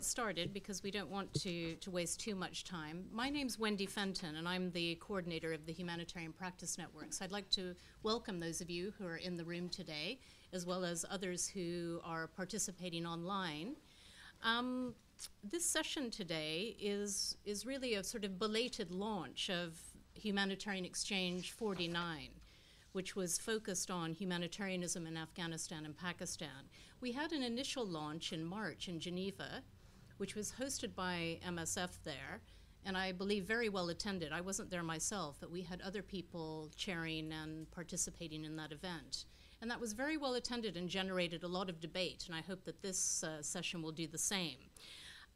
Started because we don't want to waste too much time. My name's Wendy Fenton, and I'm the coordinator of the Humanitarian Practice Network. So I'd like to welcome those of you who are in the room today, as well as others who are participating online. This session today is really a sort of belated launch of Humanitarian Exchange 49, which was focused on humanitarianism in Afghanistan and Pakistan. We had an initial launch in March in Geneva, which was hosted by MSF there, and I believe very well attended. I wasn't there myself, but we had other people chairing and participating in that event. And that was very well attended and generated a lot of debate, and I hope that this session will do the same.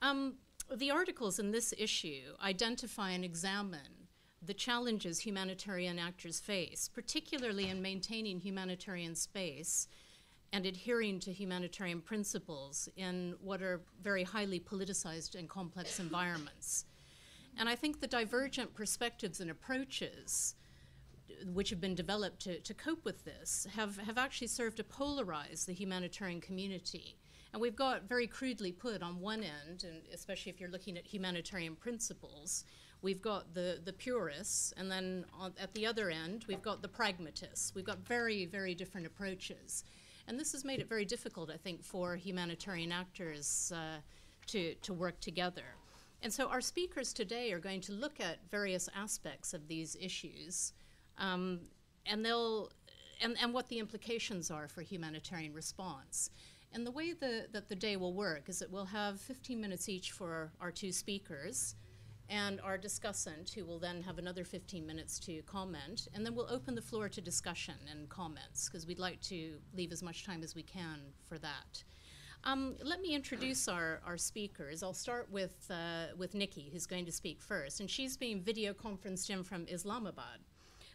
The articles in this issue identify and examine the challenges humanitarian actors face, particularly in maintaining humanitarian space and adhering to humanitarian principles in what are very highly politicized and complex environments. And I think the divergent perspectives and approaches which have been developed to cope with this have actually served to polarize the humanitarian community. And we've got, very crudely put, on one end, and especially if you're looking at humanitarian principles, we've got the purists, and then at the other end, we've got the pragmatists. We've got very, very different approaches. And this has made it very difficult, I think, for humanitarian actors to work together. And so our speakers today are going to look at various aspects of these issues, and what the implications are for humanitarian response. And the way that the day will work is that we'll have 15 minutes each for our two speakers, and our discussant, who will then have another 15 minutes to comment, and then we'll open the floor to discussion and comments, because we'd like to leave as much time as we can for that. Let me introduce our speakers. I'll start with Nicki, who's going to speak first, and she's being video conferenced in from Islamabad.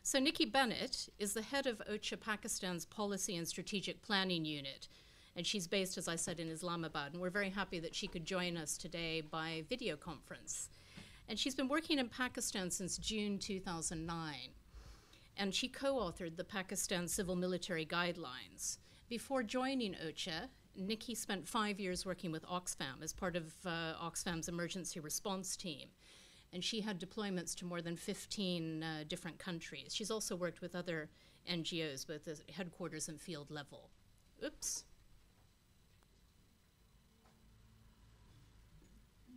So Nicki Bennett is the head of OCHA Pakistan's Policy and Strategic Planning Unit, and she's based, as I said, in Islamabad, and we're very happy that she could join us today by video conference. And she's been working in Pakistan since June 2009. And she co-authored the Pakistan Civil Military Guidelines. Before joining OCHA, Nicki spent 5 years working with Oxfam as part of Oxfam's emergency response team. And she had deployments to more than 15 different countries. She's also worked with other NGOs, both at headquarters and field level. Oops.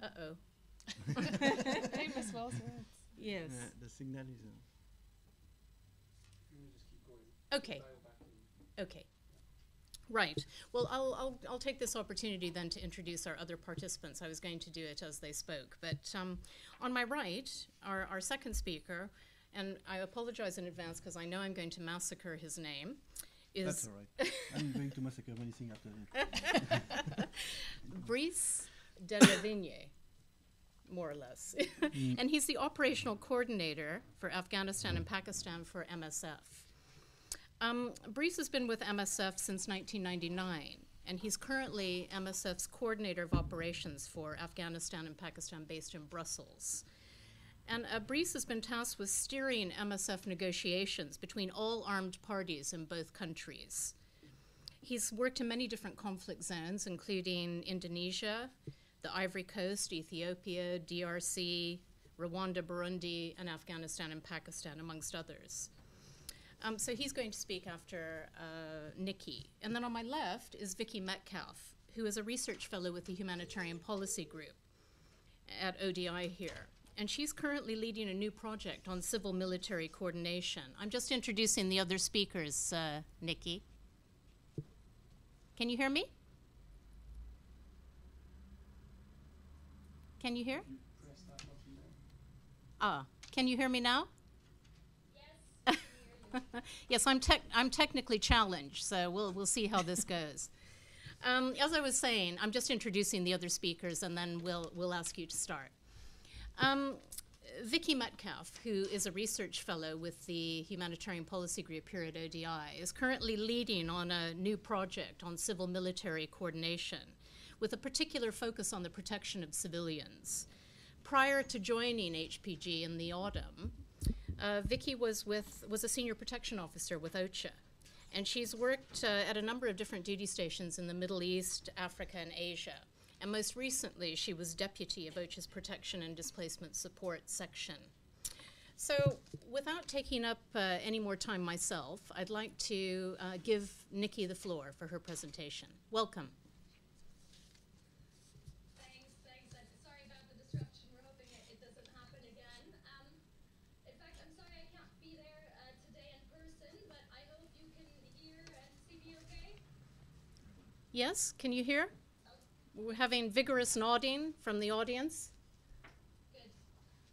Uh-oh. Famous Wells words. Yes. The signal is. Okay. Okay. Right. Well, I'll take this opportunity then to introduce our other participants. I was going to do it as they spoke, but on my right, our second speaker, and I apologize in advance because I know I'm going to massacre his name. That's all right. I'm going to massacre many things after. Brice de la Vigne, more or less. And he's the operational coordinator for Afghanistan and Pakistan for MSF. Brice has been with MSF since 1999, and he's currently MSF's coordinator of operations for Afghanistan and Pakistan based in Brussels. And Brice has been tasked with steering MSF negotiations between all armed parties in both countries. He's worked in many different conflict zones, including Indonesia, the Ivory Coast, Ethiopia, DRC, Rwanda, Burundi, and Afghanistan and Pakistan, amongst others. So he's going to speak after Nicki. And then on my left is Vicki Metcalf, who is a research fellow with the Humanitarian Policy Group at ODI here. And she's currently leading a new project on civil-military coordination. I'm just introducing the other speakers, Nicki. Can you hear me? Can you hear? Can you hear me now? Yes. Yes, I'm technically challenged, so we'll see how this goes. As I was saying, I'm just introducing the other speakers, and then we'll ask you to start. Vicki Metcalf, who is a research fellow with the Humanitarian Policy Group here at ODI, is currently leading on a new project on civil-military coordination, with a particular focus on the protection of civilians. Prior to joining HPG in the autumn, Vicki was a senior protection officer with OCHA, and she's worked at a number of different duty stations in the Middle East, Africa, and Asia. And most recently, she was deputy of OCHA's Protection and Displacement Support Section. So without taking up any more time myself, I'd like to give Nicki the floor for her presentation. Welcome. Thanks. Sorry about the disruption. We're hoping it doesn't happen again. In fact, I'm sorry I can't be there today in person, but I hope you can hear and see me okay. Yes, can you hear? We're having vigorous nodding from the audience. Good.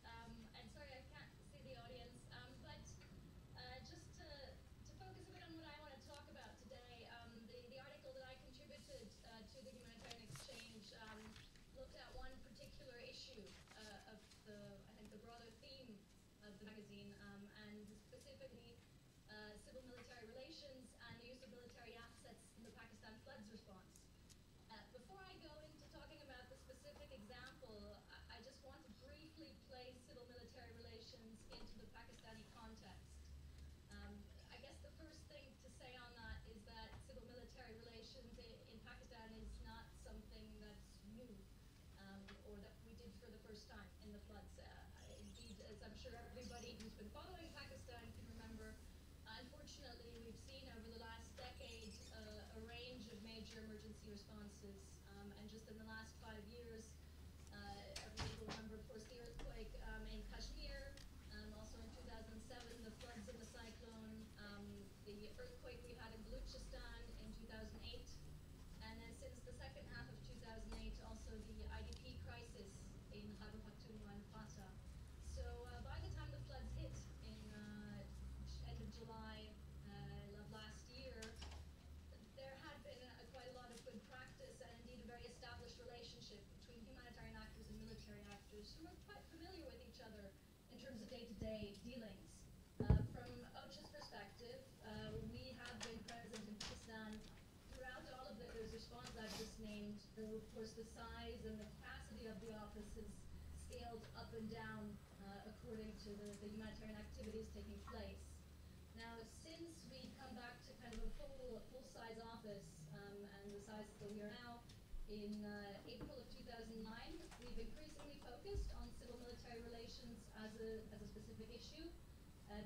I'm sorry I can't see the audience, but just to focus a bit on what I want to talk about today, the article that I contributed to the Humanitarian Exchange looked at one particular issue of the broader theme of the magazine, and specifically civil military relations and the use of military assets in the Pakistan floods response. Before I go into talking about the specific example, I just want to briefly place civil military relations into the Pakistani context. I guess the first thing to say on that is that civil military relations in Pakistan is not something that's new, or that we did for the first time in the floods. Indeed, as I'm sure everybody who's been following Pakistan can remember, unfortunately, we've seen over the last decade a range of major emergency responses. And just in the last 5 years, everybody will remember, of course, the earthquake in Kashmir, also in 2007, the floods and the cyclone, the earthquake we had in Baluchistan in 2008, and then since the second half of 2008, also the IDP crisis in Khyber Pakhtunkhwa and Fata. So by the time the floods hit in end of July of last year, there had been quite a lot of good practice and indeed a very established relationship between humanitarian actors and military actors who are quite familiar with each other in terms of day-to-day dealings. From OCHA's perspective, we have been present in Pakistan throughout all of those responses I've just named, though of course the size and the capacity of the office has scaled up and down according to the humanitarian activities taking place. Now, since we've come back to kind of a full-size office, and the size that we are now, in April of 2009, we've increasingly focused on civil-military relations as a specific issue,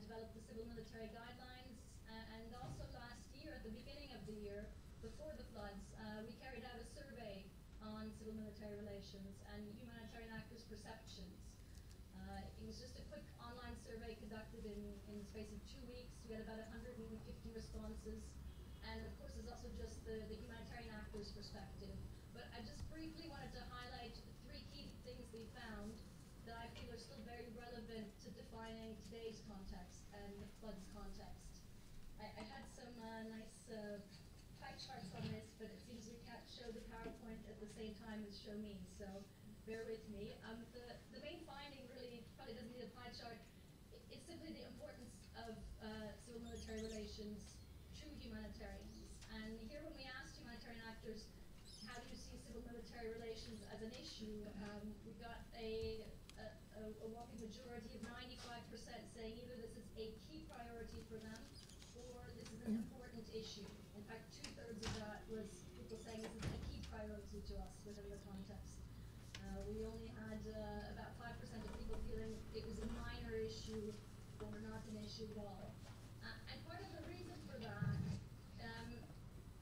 developed the civil-military guidelines, and also last year, at the beginning of the year, before the floods, we carried out a survey on civil-military relations and humanitarian actors' perceptions. It was just a quick online survey conducted in the space of 2 weeks. We had about 150 responses. And of course, there's also just the humanitarian actors' perspective. But I just briefly wanted to highlight 3 key things we found that I feel are still very relevant to defining today's context and the floods context. I had some nice pie charts on this, but it seems we can't show the PowerPoint at the same time as show me, so bear with me. The main finding really probably doesn't need a pie chart. It's simply the importance of civil-military relations to humanitarians. And here when we asked humanitarian actors, how do you see civil-military relations as an issue, we got a whopping majority of 95% saying either this is a key priority for them or this is an important issue. In fact, 2/3 of that was people saying this is a key priority to us within the context. We only had about 5% of people feeling it was a minor issue or not an issue at all. And part of the reason for that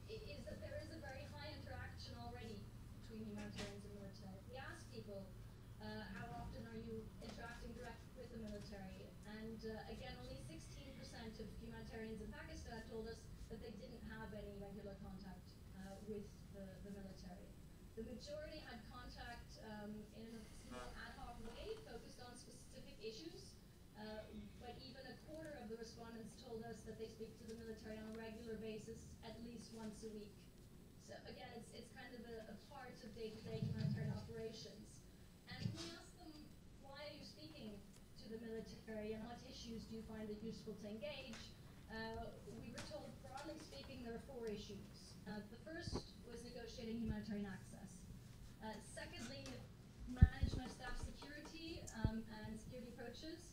is that there is a very high interaction already between humanitarians and military. We asked people, how often are you interacting directly with the military? And again, only 16% of humanitarians in Pakistan told us that they didn't have any regular contact with the military. The majority had contact in a small ad hoc way, focused on specific issues, but even a quarter of the respondents told us that they speak to the military on a regular basis at least once a week. So again, it's kind of a part of day-to-day humanitarian operations. And we asked them, why are you speaking to the military and what issues do you find it useful to engage? We were told, broadly speaking, there are 4 issues. The first was negotiating humanitarian access. Secondly, management of staff security and security approaches.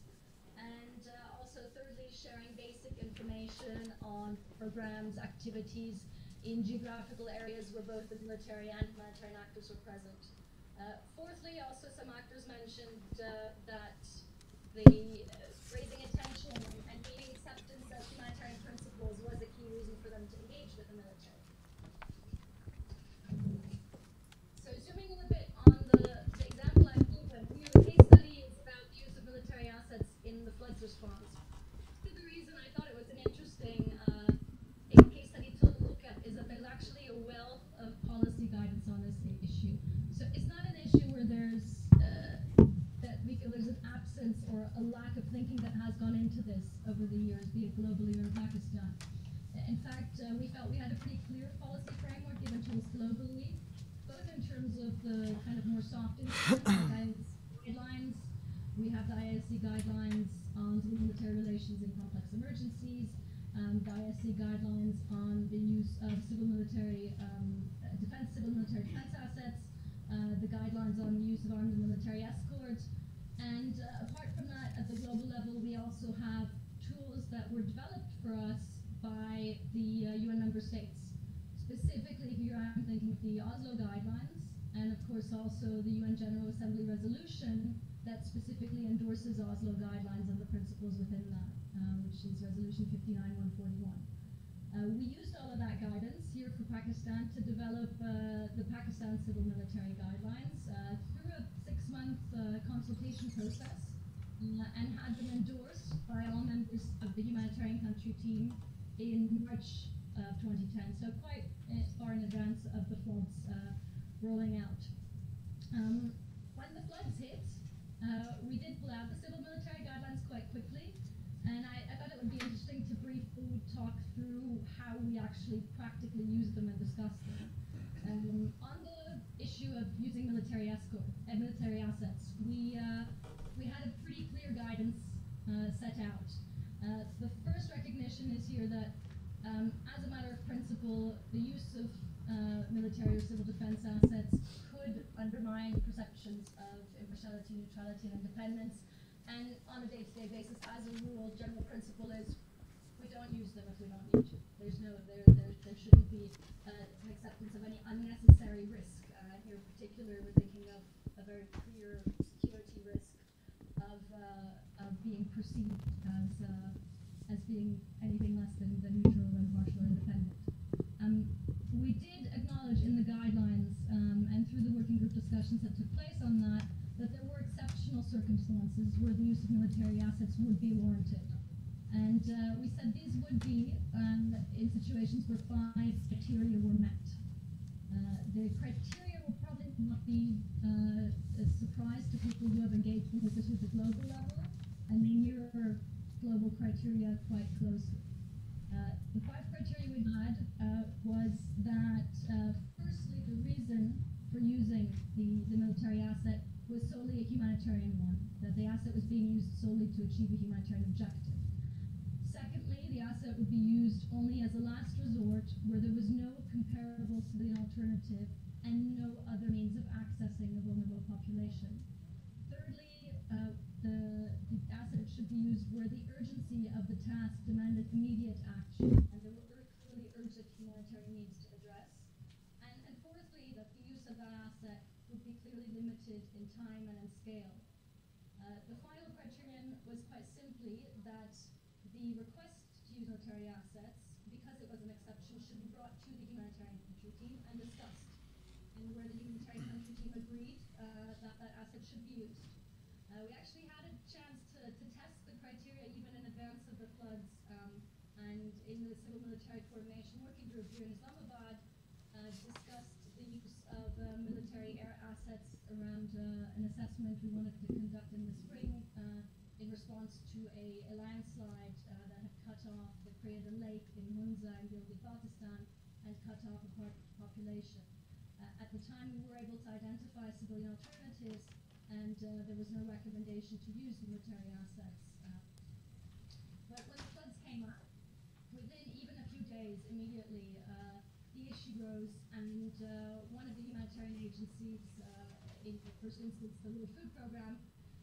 And also thirdly, sharing basic information on programs, activities, in geographical areas where both the military and humanitarian actors were present. Fourthly, also some actors mentioned that the raising attention and gaining acceptance of humanitarian principles was a key reason for them to engage with the military. So zooming a little bit on the example I've given, here the case study is about the use of military assets in the floods response. The reason I thought it was an interesting case study to look at is that there's actually a wealth of policy guidance on this issue. So it's not an issue where there's that we feel there's an absence or a lack of thinking that has gone into this over the years, be it globally or in Pakistan. In fact, we felt we had a pretty clear policy framework given to us globally, both in terms of the kind of more soft instruments, guidelines. We have the ISC guidelines on military relations in complex emergencies, the ISC guidelines on the use of civil military defense assets, the guidelines on the use of armed military escorts, and apart from that, at the global level, we also have tools that were developed for us by the UN member states. Specifically, here I'm thinking of the Oslo guidelines, and of course also the UN General Assembly resolution that specifically endorses Oslo guidelines and the principles within that, which is Resolution 59-141. We used all of that guidance here for Pakistan to develop the Pakistan Civil Military Guidelines through a 6-month consultation process and had them endorsed by all members of the humanitarian country team in March of 2010, so quite far in advance of the floods rolling out. When the floods hit, we did pull out the civil military guidelines quite quickly, and I thought it would be interesting to briefly talk through how we actually practically use them and discuss them. On the issue of using military assets, we had a pretty clear guidance set out. The first recognition is here that, as a matter of principle, the use of military or civil defense assets could undermine perceptions of impartiality, neutrality, and independence. And on a day-to-day basis, as a rule, general principle is we don't use them if we don't need to. There shouldn't be an acceptance of any unnecessary risk. Here in particular, we're thinking of a very clear security risk of being perceived as being anything less than neutral, impartial, and independent. We did acknowledge in the guidelines and through the working group discussions that took place on that there were exceptional circumstances where the use of military assets would be warranted. And we said these would be in situations where 5 criteria were met. The criteria will probably not be a surprise to people who have engaged with this at the global level, and they mirror global criteria quite closely. The 5 criteria we had was that, firstly, the reason for using the military asset was solely a humanitarian one, that the asset was being used solely to achieve a humanitarian objective. Secondly, the asset would be used only as a last resort where there was no comparable civilian alternative and no other means of accessing a vulnerable population. Thirdly, the asset should be used where the urgency of the task demanded immediate action and there were clearly urgent humanitarian needs to address. And fourthly, that the use of that asset would be clearly limited in time and in scale. The final criterion was quite simply that the request to use military assets, because it was an exception, should be brought to the humanitarian country team and discussed, and where the humanitarian country team agreed that asset should be used. We actually had a chance to test the criteria even in advance of the floods, and in the civil military coordination working group here in Islamabad, discussed the use of military air assets around an assessment we wanted to conduct in the spring in response to a landslide that had cut off, that created a lake in Hunza in Gilgit, Pakistan, and cut off a part of the population. At the time, we were able to identify civilian alternatives, and there was no recommendation to use military assets. But when the floods came up, within even a few days, immediately, the issue rose, and one of the humanitarian agencies, in the first instance, the World Food Programme,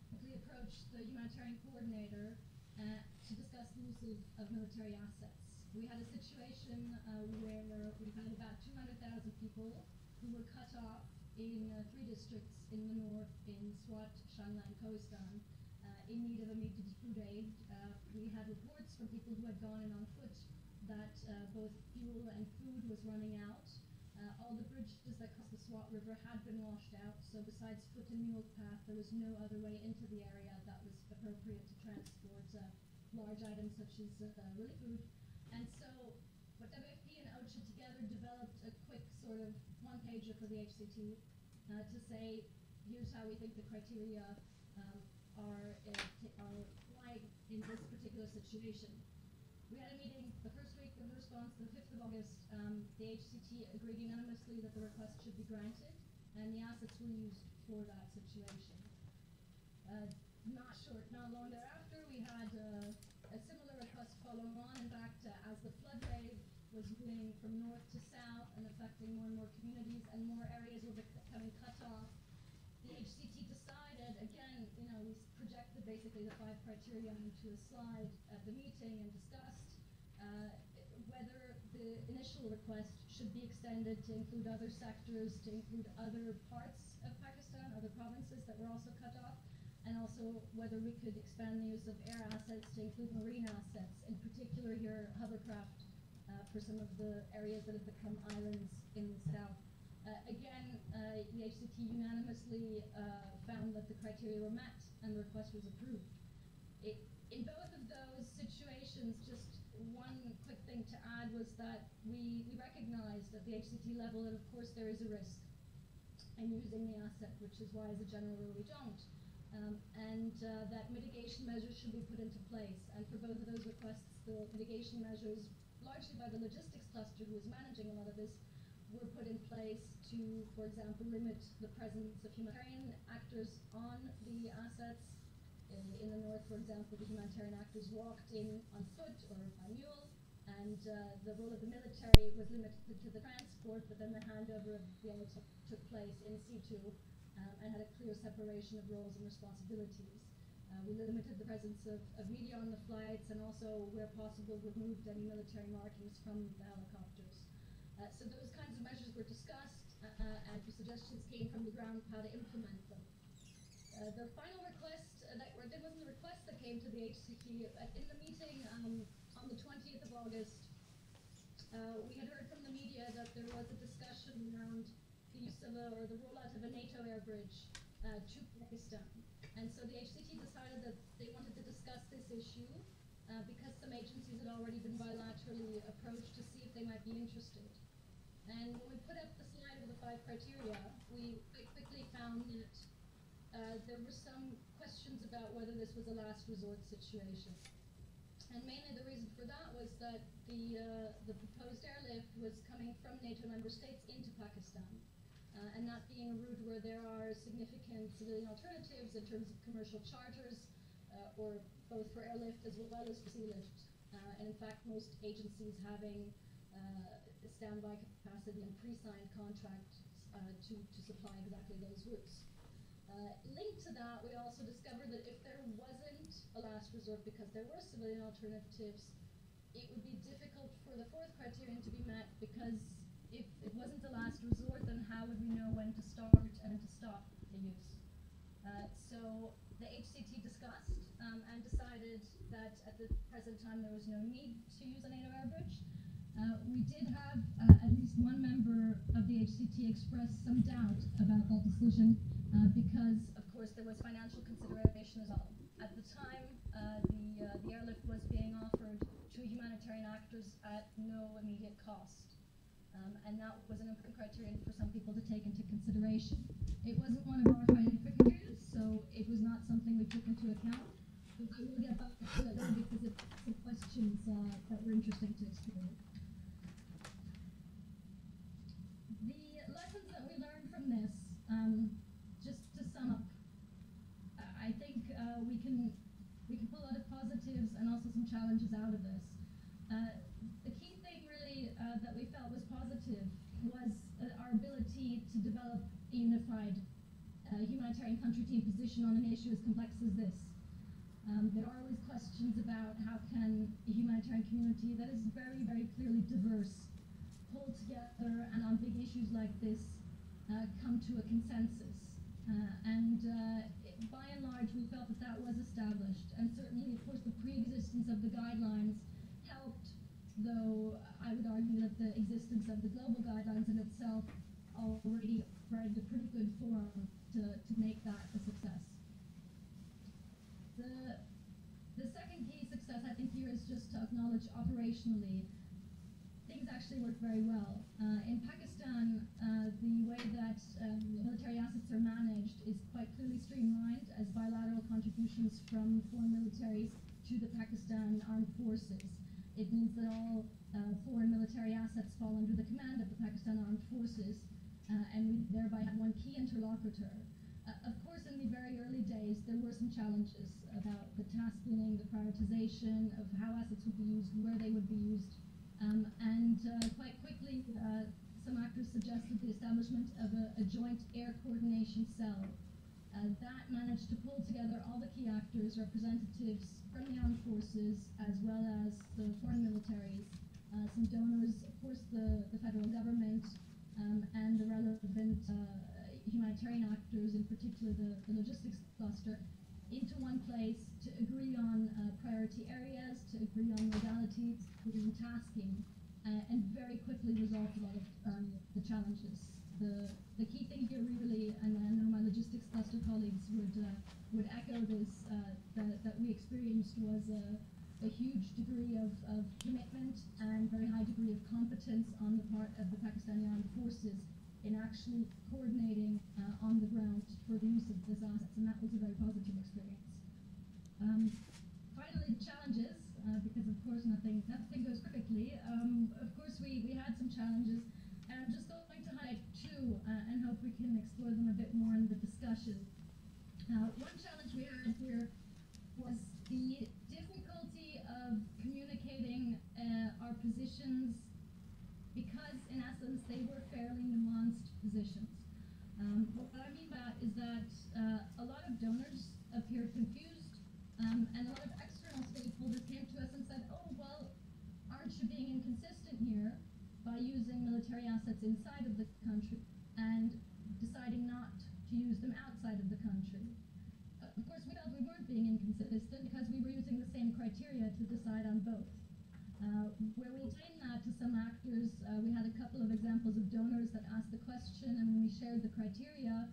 quickly approached the humanitarian coordinator to discuss the use of military assets, we had a situation where we had about 200,000 people who were cut off in 3 districts in the north, in Swat, Shamla, and Khoistan, in need of immediate food aid. We had reports from people who had gone in on foot that both fuel and food was running out. All the bridges that crossed the Swat River had been washed out, so besides foot and mule path, there was no other way into the area that was appropriate to transport large items such as really food. And so what WFP and OCHA together developed a quick sort of one-pager for the HCT to say, here's how we think the criteria are applied in this particular situation. We had a meeting the first week of the response, the 5th of August. The HCT agreed unanimously that the request should be granted, and the assets were used for that situation. Not long thereafter, we had a similar request following on. In fact, as the flood wave was moving from north to south and affecting more and more communities and more areas were becoming cut off, the HCT decided, again, we projected basically the 5 criteria into a slide at the meeting and discussed whether the initial request should be extended to include other sectors, to include other parts of Pakistan, other provinces that were also cut off, and also whether we could expand the use of air assets to include marine assets, in particular here hovercraft for some of the areas that have become islands in the south. Again, the HCT unanimously found that the criteria were met and the request was approved. In both of those situations, just one quick thing to add was that we recognized at the HCT level that of course there is a risk in using the asset, which is why as a general rule we don't. And that mitigation measures should be put into place. And for both of those requests, the mitigation measures, largely by the logistics cluster who was managing a lot of this, were put in place to, for example, limit the presence of humanitarian actors on the assets. In the north, for example, the humanitarian actors walked in on foot or by mule, and the role of the military was limited to the transport, but then the handover of the area took place in situ and had a clear separation of roles and responsibilities. We limited the presence of media on the flights and also, where possible, removed any military markings from the helicopters. So those kinds of measures were discussed and the suggestions came from the ground how to implement them. The final request, there wasn't a request that came to the HCT. In the meeting on the 20th of August, we had heard from the media that there was a discussion around the use of the rollout of a NATO air bridge to Pakistan. And so the HCT decided that they wanted to discuss this issue because some agencies had already been bilaterally approached to see if they might be interested. And when we put up the slide of the 5 criteria, we quickly found that there were some questions about whether this was a last resort situation. And mainly the reason for that was that the proposed airlift was coming from NATO member states into Pakistan. And that being a route where there are significant civilian alternatives in terms of commercial charters, or both for airlift as well as for sea lift. And in fact, most agencies having standby capacity and pre-signed contracts to supply exactly those routes. Linked to that, we also discovered that if there wasn't a last resort because there were civilian alternatives, it would be difficult for the 4th criterion to be met, because if it wasn't a last resort, then how would we know when to start and to stop the use? So the HCT discussed and decided that at the present time there was no need to use a NATO air bridge. We did have at least one member of the HCT express some doubt about that decision because, of course, there was financial consideration as well. At the time, the airlift was being offered to humanitarian actors at no immediate cost. And that was an important criterion for some people to take into consideration. It wasn't one of our scientific criteria, so it was not something we took into account. But I will get back to that later because it's some questions that were interesting to explore. The lessons that we learned from this, just to sum up, I think we can pull a lot of positives and also some challenges out of this. The key thing really that we felt was positive was our ability to develop a unified humanitarian country team position on an issue as complex as this. There are always questions about how can a humanitarian community that is very, very clearly diverse pull together and on big issues like this come to a consensus. By and large, we felt that that was established, and certainly, of course, the pre-existence of the guidelines helped, though I would argue that the existence of the global guidelines in itself already provided a pretty good forum to make that a success. The second key success, I think, here is just to acknowledge operationally, things actually work very well. In Pakistan, the way that military assets are managed is quite clearly streamlined as bilateral contributions from foreign militaries to the Pakistan Armed Forces. It means that all foreign military assets fall under the command of the Pakistan Armed Forces, and we thereby have one key interlocutor. Of course, in the very early days, there were some challenges about the tasking, the prioritization of how assets would be used, where they would be used. Quite quickly, some actors suggested the establishment of a joint air coordination cell. That managed to pull together all the key actors, representatives from the armed forces, as well as the foreign militaries, some donors, of course, the federal government, and the relevant humanitarian actors, in particular the logistics cluster, into one place to agree on priority areas, to agree on modalities, to agree on tasking, and very quickly resolve a lot of the challenges. The key thing here really, and I know my logistics cluster colleagues would echo this, that we experienced was a huge degree of commitment and very high degree of competence on the part of the Pakistani Armed Forces in actually coordinating on the ground for the use of these assets, and that was a very positive experience. Finally, the challenges, because of course nothing goes perfectly. Of course, we had some challenges, and I'm just going to highlight two and hope we can explore them a bit more in the discussion. One challenge we had here was the difficulty of communicating our positions, because in essence they were fairly nuanced positions. What I mean by that is that a lot of donors appeared confused, and a lot of external stakeholders came to us and said, oh, well, aren't you being inconsistent here by using military assets inside of the country and deciding not to use them outside of the country? Of course, we felt we weren't being inconsistent because we were using the same criteria to decide on both. Where we attained that to some actors, we had a couple of examples of donors that asked the question, and when we shared the criteria,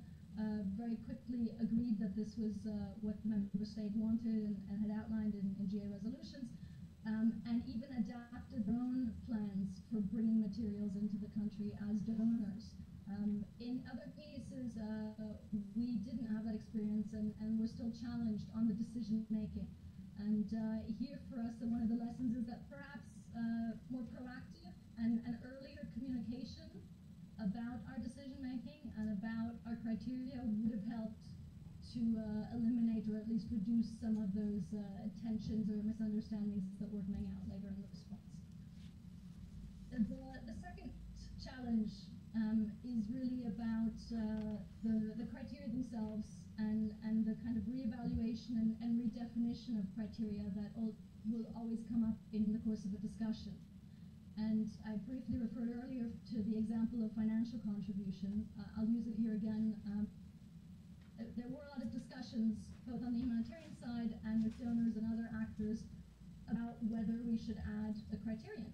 very quickly agreed that this was what the member state wanted and had outlined in GA resolutions, and even adapted their own plans for bringing materials into the country as donors. In other cases, we didn't have that experience, and we're still challenged on the decision making. And here for us, one of the lessons is that perhaps more proactive and earlier communication about our decision making and about our criteria would have helped to eliminate or at least reduce some of those tensions or misunderstandings that were coming out later in the response. The second challenge is really about the criteria themselves and the kind of reevaluation and redefinition of criteria that will always come up in the course of a discussion. And I briefly referred earlier to the example of financial contribution. I'll use it here again. There were a lot of discussions, both on the humanitarian side and with donors and other actors, about whether we should add a criterion.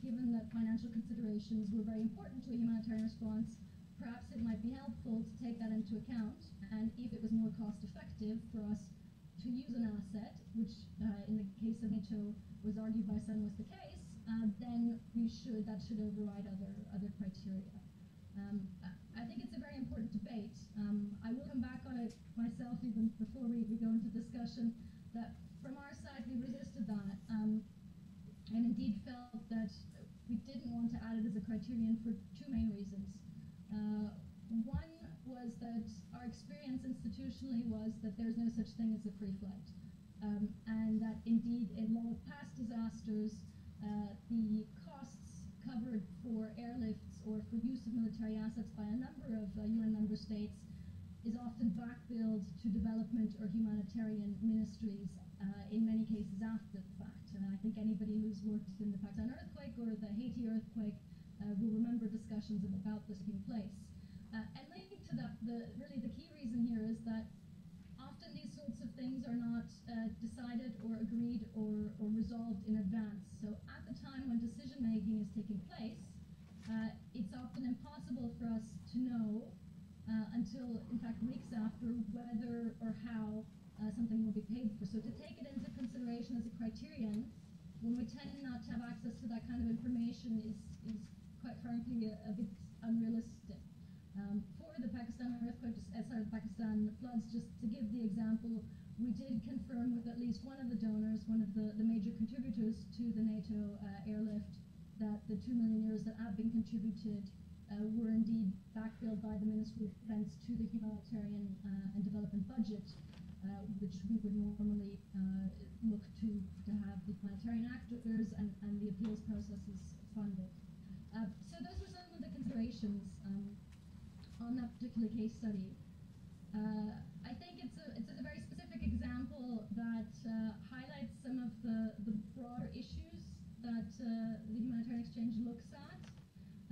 Given that financial considerations were very important to a humanitarian response, perhaps it might be helpful to take that into account, and if it was more cost effective for us to use an asset, which in the case of NATO was argued by some was the case, then that should override other criteria. I think it's a very important debate. I will come back on it myself even before we go into discussion, that from our side we resisted that, and indeed felt that we didn't want to add it as a criterion for two main reasons. One was that our experience institutionally was that there's no such thing as a free flight, and that indeed in a lot of past disasters, the costs covered for airlifts or for use of military assets by a number of UN member states is often backbilled to development or humanitarian ministries, in many cases after the fact. I think anybody who's worked in the Pakistan earthquake or the Haiti earthquake will remember discussions about this taking place. And linked to that, really the key reason here is that often these sorts of things are not decided or agreed or resolved in advance. So at the time when decision making is taking place, it's often impossible for us to know until, in fact, weeks after, whether or how something will be paid for. So to take it into consideration as a criterion, when we tend not to have access to that kind of information is quite frankly a bit unrealistic. For the Pakistan earthquake, sorry, the Pakistan floods, just to give the example, we did confirm with at least one of the donors, one of the major contributors to the NATO airlift, that the 2 million euros that have been contributed were indeed backbilled by the Ministry of Defense to the humanitarian and development budget, which we would normally look to have the humanitarian actors and the appeals processes funded. So those were some of the considerations on that particular case study. I think it's a very specific example that highlights some of the broader issues that the humanitarian exchange looks at,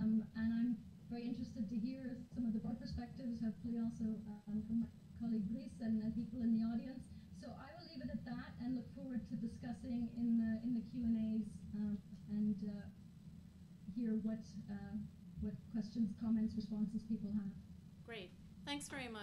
and I'm very interested to hear some of the broad perspectives, hopefully also from my colleague Brice and people in the audience. So I will leave it at that and look forward to discussing in the Q&As and hear what questions, comments, responses people have. Great. Thanks very much.